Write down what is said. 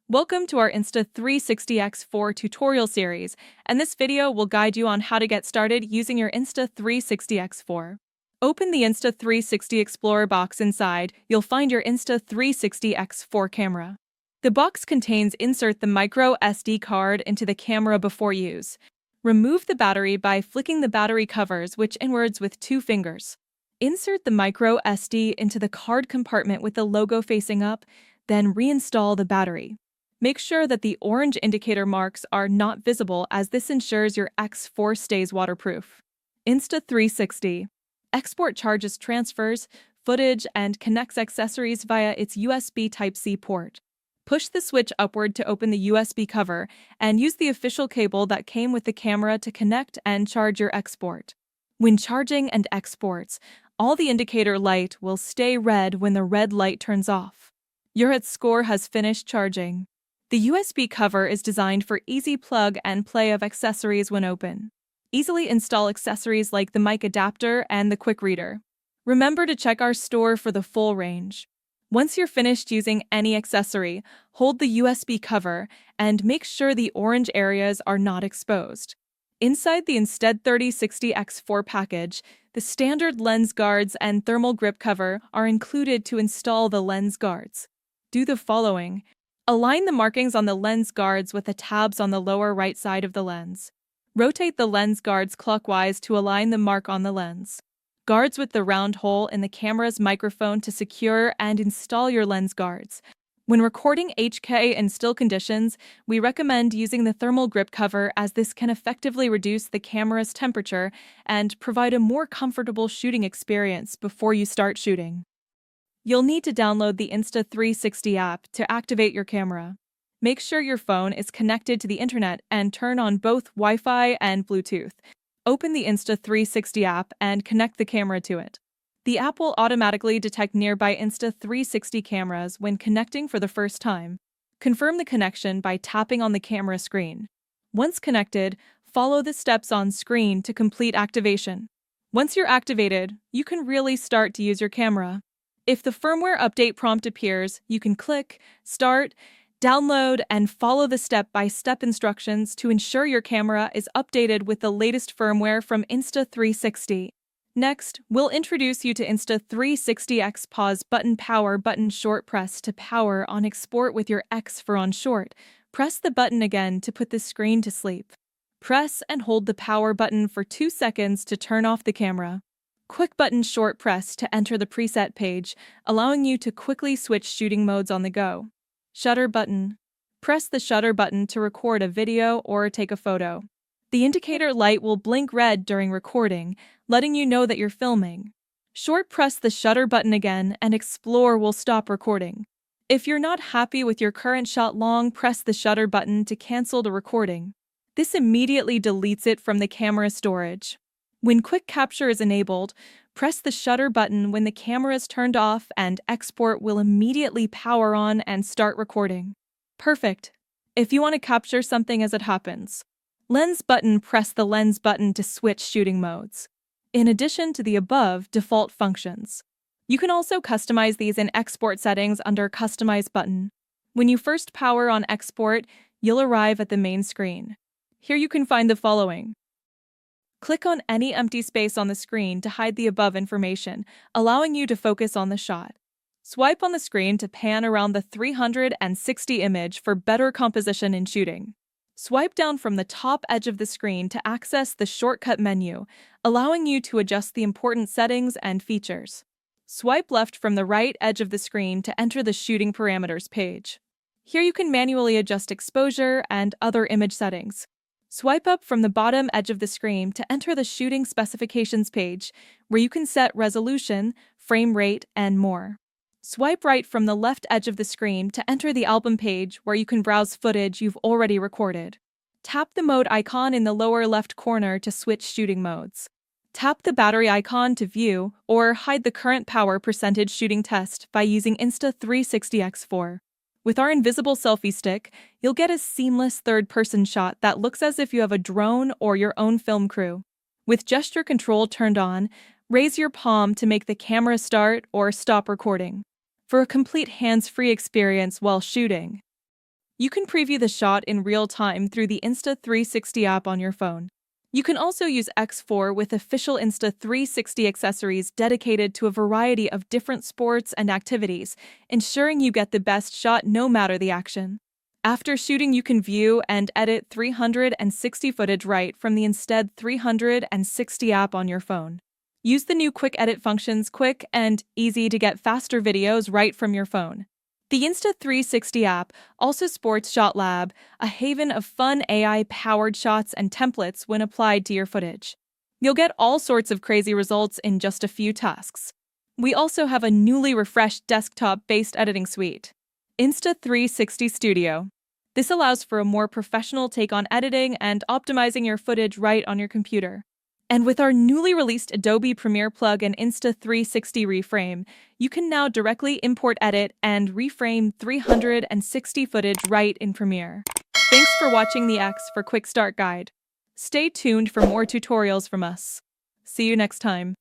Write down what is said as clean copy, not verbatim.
Welcome to our Insta360X4 tutorial series, and this video will guide you on how to get started using your Insta360X4. Open the Insta360 Explorer box. Inside, you'll find your Insta360X4 camera. The box contains insert the micro SD card into the camera before use. Remove the battery by flicking the battery covers which inwards with 2 fingers. Insert the micro SD into the card compartment with the logo facing up, then reinstall the battery. Make sure that the orange indicator marks are not visible as this ensures your X4 stays waterproof. Insta360 Export charges transfers, footage, and connects accessories via its USB Type-C port. Push the switch upward to open the USB cover and use the official cable that came with the camera to connect and charge your export. When charging and exports, all the indicator light will stay red when the red light turns off. Your score has finished charging. The USB cover is designed for easy plug and play of accessories when open. Easily install accessories like the mic adapter and the quick reader. Remember to check our store for the full range. Once you're finished using any accessory, hold the USB cover and make sure the orange areas are not exposed. Inside the Insta360X4 package, the standard lens guards and thermal grip cover are included to install the lens guards. Do the following. Align the markings on the lens guards with the tabs on the lower right side of the lens. Rotate the lens guards clockwise to align the mark on the lens. Guards with the round hole in the camera's microphone to secure and install your lens guards. When recording HK in still conditions, we recommend using the thermal grip cover as this can effectively reduce the camera's temperature and provide a more comfortable shooting experience before you start shooting. You'll need to download the Insta360 app to activate your camera. Make sure your phone is connected to the internet and turn on both Wi-Fi and Bluetooth. Open the Insta360 app and connect the camera to it. The app will automatically detect nearby Insta360 cameras when connecting for the first time. Confirm the connection by tapping on the camera screen. Once connected, follow the steps on screen to complete activation. Once you're activated, you can really start to use your camera. If the firmware update prompt appears, you can click Start, download, and follow the step-by-step instructions to ensure your camera is updated with the latest firmware from Insta360. Next, we'll introduce you to Insta360X Pause Button Power Button Short Press to power on export with your X for on short. Press the button again to put the screen to sleep. Press and hold the power button for 2 seconds to turn off the camera. Quick button short press to enter the preset page, allowing you to quickly switch shooting modes on the go. Shutter button. Press the shutter button to record a video or take a photo. The indicator light will blink red during recording, letting you know that you're filming. Short press the shutter button again and Explore will stop recording. If you're not happy with your current shot, long press the shutter button to cancel the recording. This immediately deletes it from the camera storage. When quick capture is enabled, press the shutter button when the camera is turned off and export will immediately power on and start recording. Perfect. If you want to capture something as it happens. Lens button, press the lens button to switch shooting modes. In addition to the above default functions, you can also customize these in export settings under Customize button. When you first power on export, you'll arrive at the main screen. Here you can find the following. Click on any empty space on the screen to hide the above information, allowing you to focus on the shot. Swipe on the screen to pan around the 360 image for better composition in shooting. Swipe down from the top edge of the screen to access the shortcut menu, allowing you to adjust the important settings and features. Swipe left from the right edge of the screen to enter the shooting parameters page. Here you can manually adjust exposure and other image settings. Swipe up from the bottom edge of the screen to enter the shooting specifications page, where you can set resolution, frame rate, and more. Swipe right from the left edge of the screen to enter the album page, where you can browse footage you've already recorded. Tap the mode icon in the lower left corner to switch shooting modes. Tap the battery icon to view or hide the current power percentage shooting test by using Insta360X4. With our invisible selfie stick, you'll get a seamless third-person shot that looks as if you have a drone or your own film crew. With gesture control turned on, raise your palm to make the camera start or stop recording. For a complete hands-free experience while shooting. You can preview the shot in real time through the Insta360 app on your phone. You can also use X4 with official Insta360 accessories dedicated to a variety of different sports and activities, ensuring you get the best shot no matter the action. After shooting, you can view and edit 360 footage right from the Insta360 app on your phone. Use the new quick edit functions, quick and easy to get faster videos right from your phone. The Insta360 app also supports Shot Lab, a haven of fun AI-powered shots and templates when applied to your footage. You'll get all sorts of crazy results in just a few tasks. We also have a newly refreshed desktop-based editing suite, Insta360 Studio. This allows for a more professional take on editing and optimizing your footage right on your computer. And with our newly released Adobe Premiere plug and Insta360 Reframe, you can now directly import, edit, and reframe 360 footage right in Premiere. Thanks for watching the X for Quick Start Guide. Stay tuned for more tutorials from us. See you next time.